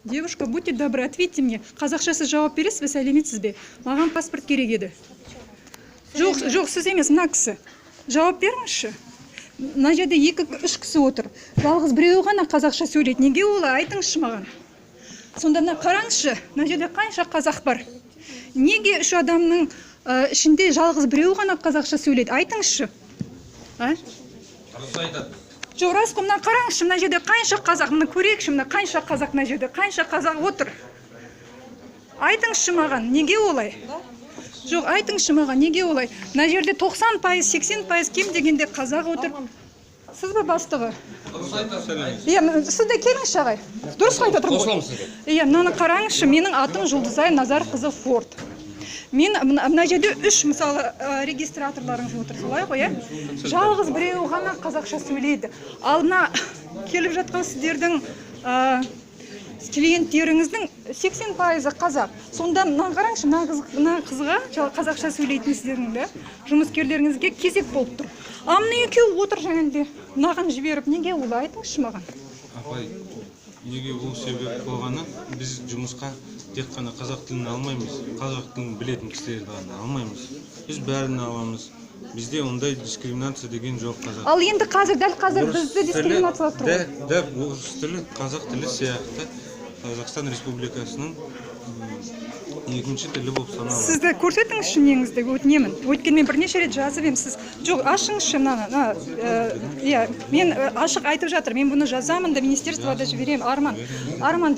Девушка, будьте добры, ответьте мне. Қазақшасы жауап бересіз бе, сәлеметсіз бе? Маған паспорт керек еді. Жоқ, сіз емес, мына кісі. Жауап беріңізші. Мына жерде 2-3 кісі отыр. Жалғыз біреуі ғана қазақша сөйлейді. Неге олай? Айтыңызшы маған. Сонда мына қараңызшы, мына жерде қанша қазақ бар? Неге үш адамның ішінде жалғыз біреуі ғана қазақша сөйлейді? Айтыңызшы. Жоқ, рас қой, мына қараңызшы, мына жерде қанша қазақ, мына көрейікші, мына қанша қазақ мына жерде, қанша қазақ отыр. Айтыңызшы маған, неге олай? Жоқ, айтыңызшы маған, неге олай? Мына жерде 90%, 80% кем дегенде қазақ отыр. Сіз бе бастығы? Сіз де келіңізші ағай. Дұрыс айтып отырмын ғой. Мынаны қараңызшы, менің атым Жұлдызай Назарқызы Форд. Мен мына жерде 3 мысалы регистраторларыңыз отыр, солай ғой, жалғыз біреуі ғана қазақша сөйлейді. Ал мына келіп жатқан сіздердің клиенттеріңіздің 80% қазақ. Сонда мына қараңызшы, мына қызға қазақша сөйлейтін сіздердің жұмыскерлеріңізге кезек болып тұр. А мына екеуі отыр жаңағыдай, мынаған жіберіп, неге олай? Айтыңызшы маған. Апай, неге ол себеп болғаны, біз жұмысқа тек қана қазақ тілін алмаймыз, қазақ тілін білетін кісілерді ғана алмаймыз. Біз бәрін аламыз. Бізде ондай дискриминация деген жоқ қазақ. Ал енді дәл қазір бізді дискриминациялап тұр ғой. Дәп орыс тілі, қазақ тілі сияқты Қазақстан Республикасының екінші тілі болып саналады. Сізді көрсетіңізші неңізді, өтінемін. Өйткені мен бірнеше рет жазып ем, сіз жоқ, ашыңызшы мынаны. Мен ашық айтып жатыр, мен бұны жазамын да министерствода жіберем. Арман,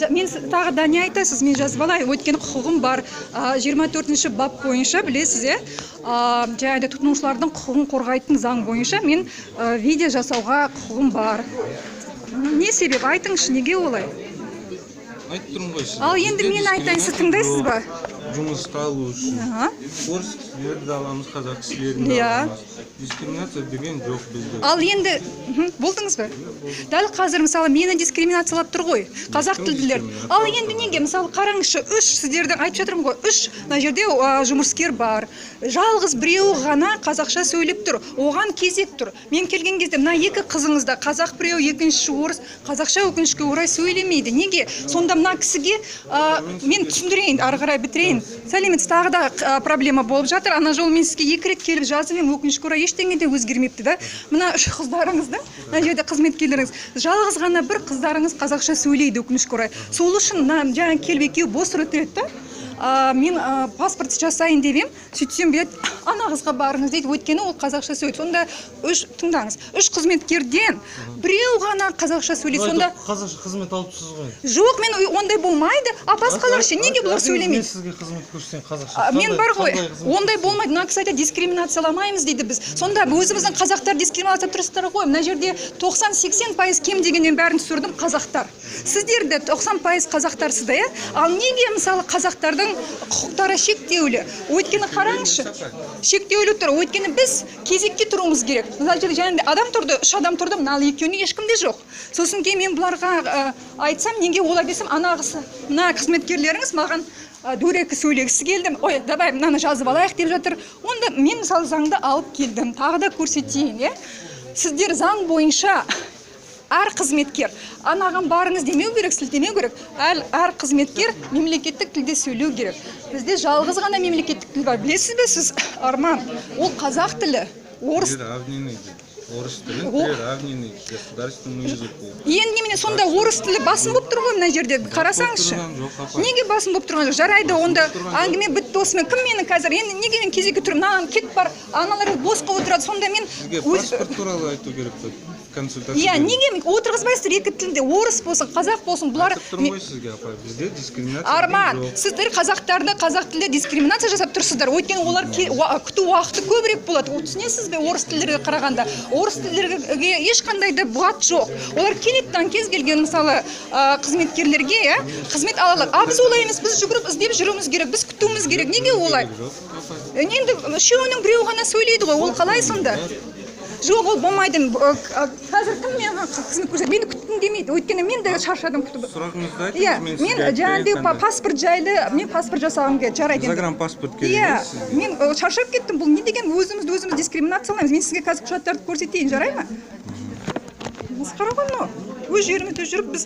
мен тағы да не айтасыз, мен жазып алайын, өйткені құқығым бар. 24-ші бап бойынша білесіз, жаңағыдай тұтынушылардың құқығын қорғайтын заң бойынша мен видео жасауға құқығым бар. Не себеп? Айтыңызшы, неге олай? Айтып тұрмын ғой сіз. Ал енді мен айтайын, сіз тыңдайсыз ба? Жұмысқа алу үшін. Орыс кісілерді аламыз, қазақ кісілерді аламыз. Дискриминация деген жоқ бізде. Ал енді, болдыңыз ба? Дәл қазір, мысалы, мені дискриминациялап тұр ғой, қазақ тілділер. Ал енді неге, мысалы, қараңызшы, сіздердің айтып жатырмын ғой, 3 мына жерде жұмыскер бар. Жалғыз біреуі ғана қазақша сөйлеп тұр. Оған кезек тұр. Мен келген кезде мына 2 қызыңызда қазақ біреу, екіншісі орыс, қазақша өкінішке орай сөйлемейді. Неге? Сонда мына кісіге мен түсіндірейін, ары қарай бітірейін. Сәлеметсіз, тағы да проблема болып жатыр. Ана жол мен сізге 2 рет келіп жазып ем, өкінішке орай ештеңе де өзгермепті да. Мына 3 қыздарыңыздың, мына жерде қызметкерлеріңіз, жалғыз ғана бір қыздарыңыз қазақша сөйлейді, өкінішке орай. Сол үшін жаңа келіп екеуі бос реттеді да. Мен паспорт жасайын деп ем, сөйтсем ана қызға барыңыз дейді, өйткені ол қазақша сөйлейді. Сонда тыңдаңыз, 3 қызметкерден біреу ғана қазақша сөйлейді. Сонда қазақша қызмет алыпсыз ғой. Жоқ, мен ондай болмайды. Басқалар ше, неге бұлар сөйлемейді? Мен сізге қызмет көрсетейін қазақша. Мен бар ғой, ондай болмайды. Мына кісі айтады, дискриминацияламаймыз дейді біз. Сонда өзіміздің қазақтар дискриминация тұрсыздар ғой. Мына жерде 90-80% кем дегеннен бәрін түсірдім қазақтар. Сіздер де 90% қазақтарсыздар, ал неге мысалы қазақтардың құқықтары шектеулі? Өйткені қараңызшы, шектеулі тұр. Өйткені біз кезекке тұруымыз керек. Мына жерде жаңағыдай адам тұрды, 3 адам тұрды, мына екеуіне ешкімде жоқ. Сосын кейін мен бұларға айтсам, неге олай десем, мына қызметкерлеріңіз маған дөрекі сөйлегісі келдім. Ой, давай мынаны жазып алайық деп жатыр. Онда мен мысалы заңды алып келдім. Тағы да көрсетейін, сіздер заң бойынша әр қызметкер, анаған барыңыз демеу керек, сілтемеу керек. Әр қызметкер мемлекеттік тілде сөйлеу керек. Бізде жалғыз ғана мемлекеттік тіл бар. Білесіз бе сіз, Арман? Ол қазақ тілі, орыс тілі, равненный государственный язык. Енді немене сонда орыс тілі басым болып тұр ғой мына жерде, қарасаңызшы. Неге басым болып тұрған жоқ? Жарайды, онда әңгіме бітті осымен. Кім мені қазір? Енді неге мен кезекке тұрмын? Мынаған кетіп бар, аналар босқа отырады. Сонда мен сізге паспорт туралы айту керек қой. Неге отырғызбайсыздар 2 тілде, орыс болсын, қазақ болсын, бұлар... Айтып тұрмын ғой сізге, апай, бізде дискриминация жоқ. Арман, сіздер қазақтарды қазақ тілде дискриминация жасап тұрсыздар. Өйткені олар күту уақыты көбірек болады. Түсінесіз бе, орыс тілдерге қарағанда? Орыс тілдерге ешқандай да бұғат жоқ. Олар келеттен кез келген, мысалы, қызметкерлерге қызмет алалар. Біз олай емес, біз жүгіріп іздеп жүруіміз керек, біз күтуіміз керек. Неге олай? Енді үшеуінің біреу ғана сөйлейді ғой, ол қалай сонда? Жоқ, ол болмайды. Қазір кім мен қызмет көрсетеді? Мені күттің демейді. Өйткені мен де шаршадым күтіп. Сұрағыңызды айтыңыз, мен жаңағыдай паспорт жайлы, мен паспорт жасағым келді, жарайды. Загранпаспорт керек. Мен шаршап кеттім. Бұл не деген өзіміз дискриминациялаймыз. Мен сізге қазір құжаттарды көрсетейін, жарай ма? Масқара ғой мынау. Өз жерімізде жүріп біз